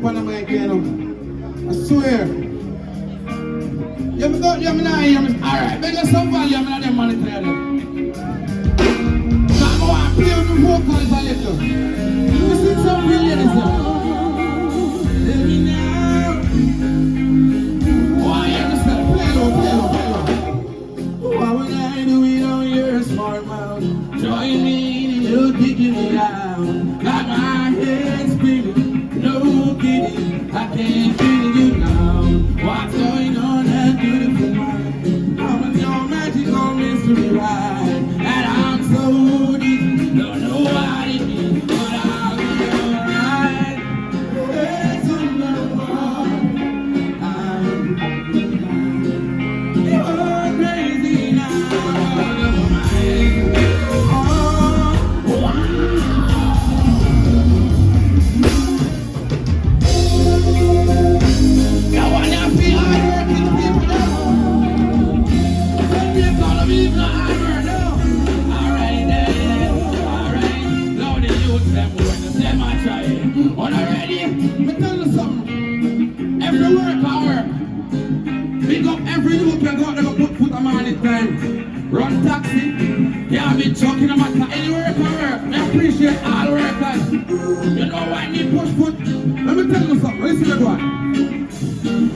on the mic, you know. I swear. You me go, you me not hear me. Alright, make us some value, I'm not them money to you. Now I want to play with the vocals a little. You sing some brilliant stuff. Let me now. Why you understand? Play low, play low, play low. What would I do without your smart mouth? Join me in you digging me out. Got my head spinning, no kidding. I can't feel you now. What's going on that beautiful mind? I'm on your magical mystery ride. And I'm so deep, don't know what it means, but I'll be alright. It's on my heart. You're crazy now. Every youth we got to put foot on man in time. Run taxi, can't be trucking no matter any work or work. I appreciate all workers. You know why me push foot? Let me tell you something, listen to one.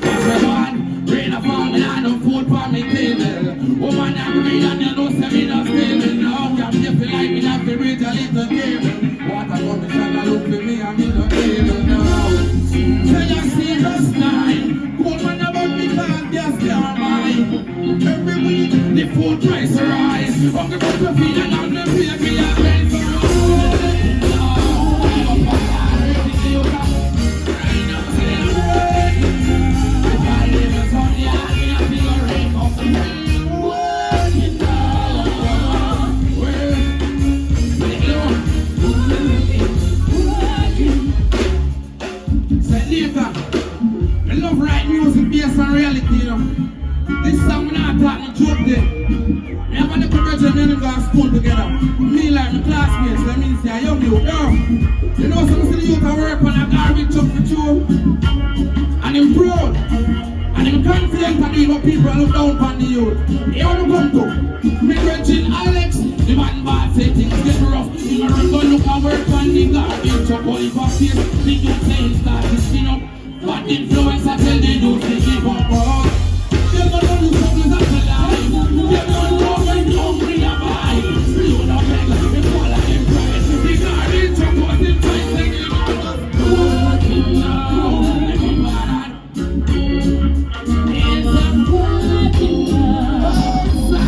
Everyone, rain a fall, me and no food for me table. Woman and breed and you know say me not stable. Now I'm different like me have to reach a little cable. Water commission a look for me and me not able now. Say you serious time, cold man about me can't just can't mind. Every week the food price rise. Hungry for the feed and I'm the pay me a rent for all. Reality, you know. This song we not talking joke there. Never the progression and go to school together. Me like my classmates, that means say young youth. You know some of the youth I work on a garbage truck for two. And I'm proud. And I'm confident that these people look down on the youth. You want to come to? Me question Alex, the man bad say things get rough. You run go look and work on the garbage truck. Only for face, the youth say it's starting spin up. But influence I tell they do they give up. They don't know you something that's alive. They don't know when you're hungry or buy. You don't make like me fall like them pride. The garbage truck was in time taking you out. Working now, let me bad. It's a working outside.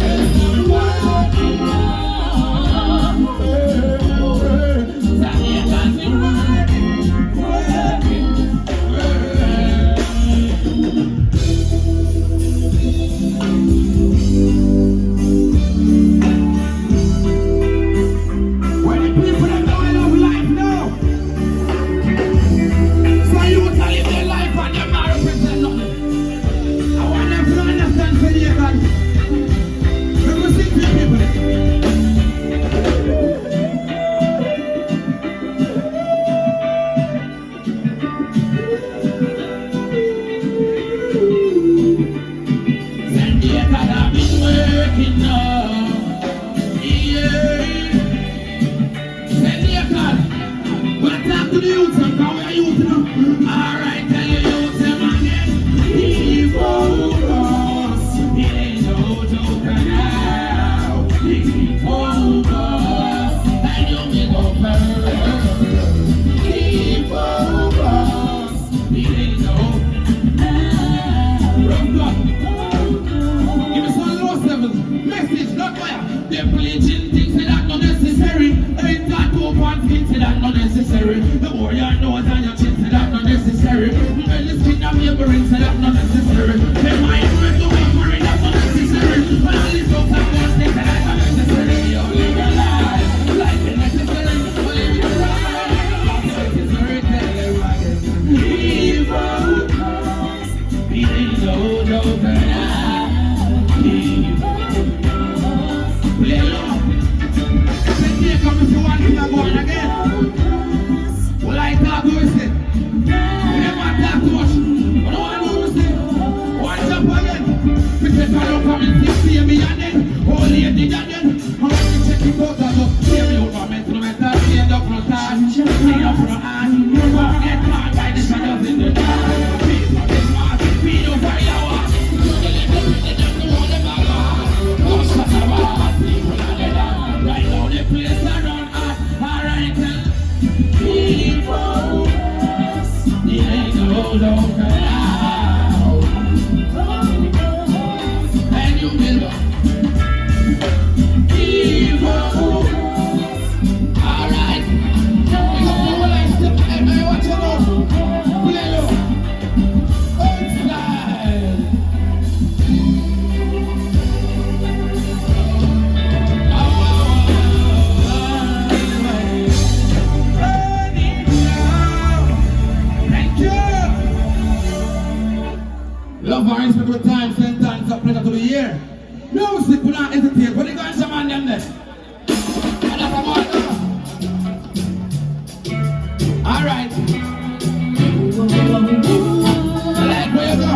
It's a working Alright, talk to us. We never talk too much. But I want to say, one jump again. Because I don't come and see me and then, oh lady and then, I want to check it out and just hear me over mental, stand up from time, stand up from hand, don't get caught by the shadows in the dark. Peace from this man, be no fire. Right now the place around us, alright. People, they ain't no longer now. And you will people, alright. You know what I said, hey, watch it out. Play you. Outside. Love and respect with time, spend time, stop pleasure to the year. Music will not hesitate, but they got some man them there. And that's about it. Alright. I like where you go.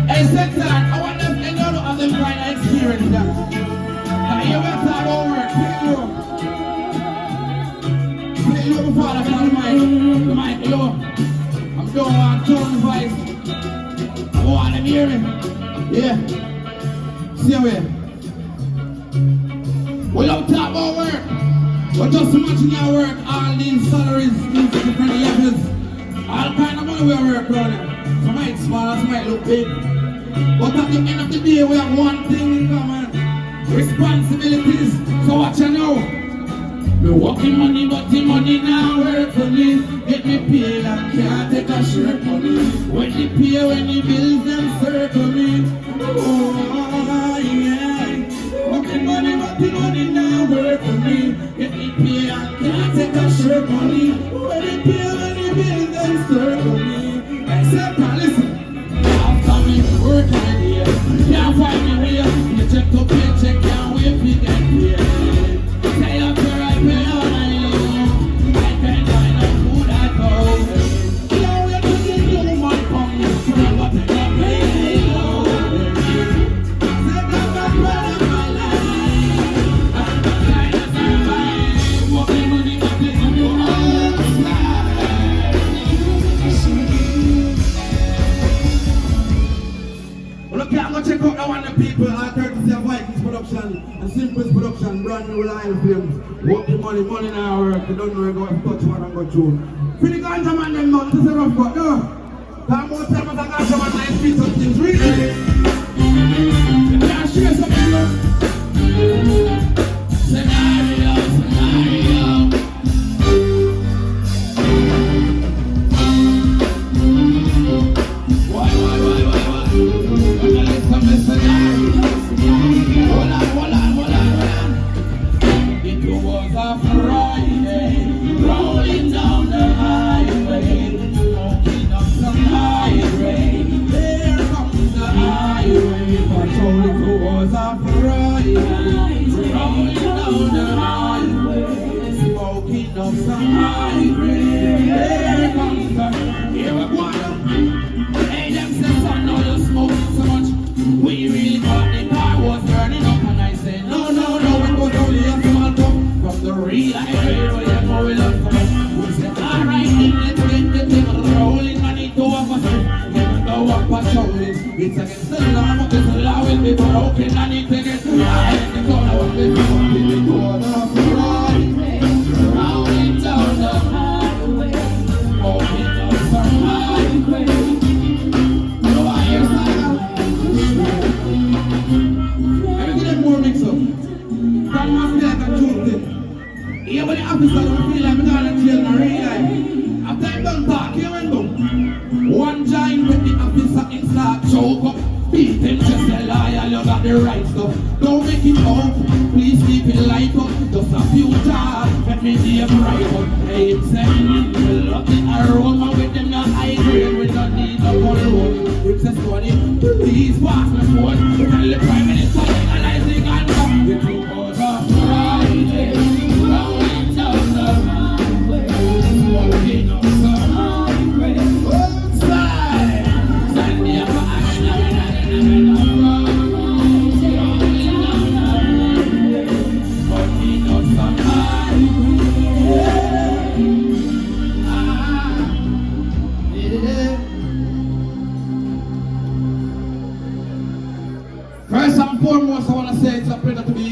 Hey, second, I want them to know of them kind of experience that. Now you will talk about work, play low before I come the mic low. I'm doing one tone the voice. I want them to hear me. Yeah. See how we don't talk about work. But just imagine your work, all these salaries, these different levels. All kind of money we work, brother. Some might small, some might look big. But at the end of the day, we have one thing in common. Responsibilities. So what you know? Me working money, but the money now work for me. Get me paid and can't take a shirt for me. When the pay, when the bills, them circle me. Oh, yeah. Working money, but the money now work for me. Get me paid and can't take a shirt for me. When the pay, when the bills, them circle me. Except now listen. After me working here, can't find me way. You check to paycheck, can't wait to get paid. Say up here, I pay all I know. I can find a food at home. Now we're taking you, my come, you friend, but I got paid low. Say that my brother, my life. I'm the kind of survive. Walking money, but it's on your own side. Well, okay, I'm going to check out that one of the people. I courtesy of Vikings Production and Simples Production, brand new line films. Work the money, money now work. You don't know you're going to touch one and go through. For the ganja man, them man, this is a rough cut, no? That more time as a ganja man, I speak some things, really. You can't share something, no? Scenario, scenario. Why? I'm gonna list some scenarios. Hold on. It was a Friday, rolling down the highway, smoking up some high grade. There comes the highway patrol. It was a Friday, rolling down the highway, smoking up some high grade. There comes the, here we go. Hey, them say, son, no, you're smoking so much. We really thought the car was burning up, and I said, no, it was only a small cup from the real highway where you know we love so much. We said, alright, then let's get the thing rolling, and it go up a step, even though I'm patrolling. It's against the law, but the law will be broken, and it against the law, and the corner will be broken. It was a Friday, rolling down the highway, smoking up some highway. More mix up. That must be like a joke thing. Yeah, but the officer don't feel like I'm not in jail in real life. After I'm done talking, you went down. One giant with the officer in start choke up. Beat him just a liar, you got the right stuff. Don't make it out, please keep it light up. Just a few jobs, let me see a bright up. Hey, it's saying we'll lock the aroma with them not high grade. We don't need a whole road. It's a story, please pass my phone. Tell the Prime Minister, analyzing and come. It was a Friday, rolling down the highway.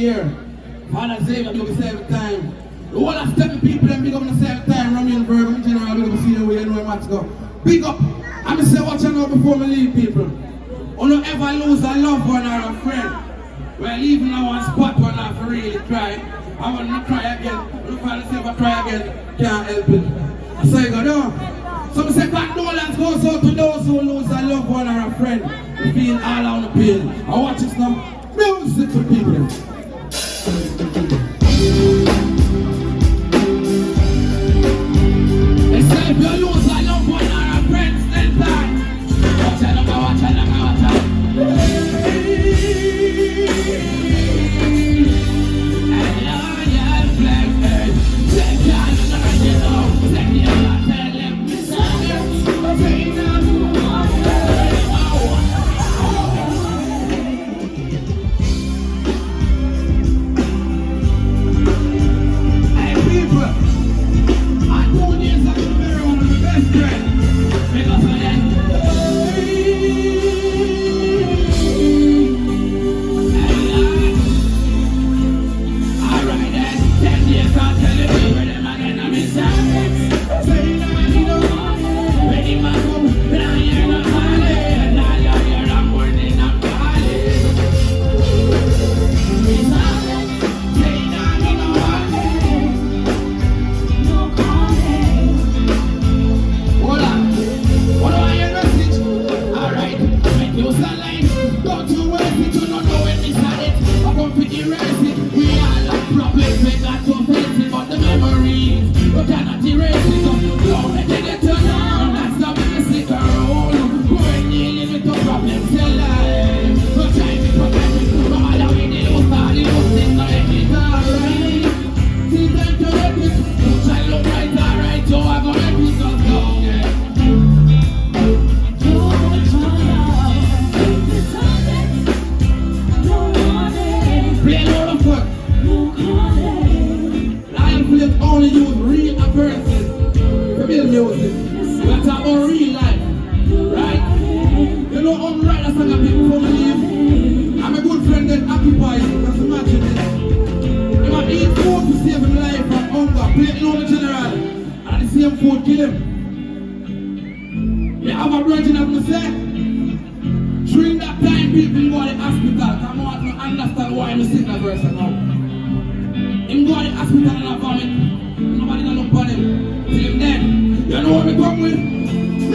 year. Father Xavier, I'm going to say every time. The whole of stepping people, them big up in the same time. Ramian Virgo, in general, I'm going to see you where you know where to go. Big up. I'm going to say what you know before me leave, people. Don't ever lose a loved one or a friend. Well, even now on spot when I really cry. I want to cry again. Look at the if I cry again, can't help it. So you go, no. Some say condolence goes out to those who lose a loved one or a friend. We feel all on the pain. I watch this now. Music to people. They say if you lose a loved one or a friend, stand back. Watch out, watch out, watch out.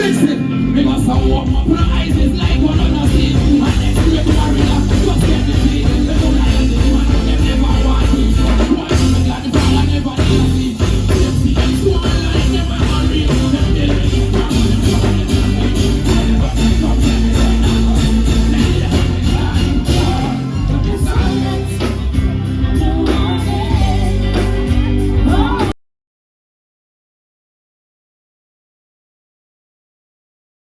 Listen, because I walk my eyes is like one of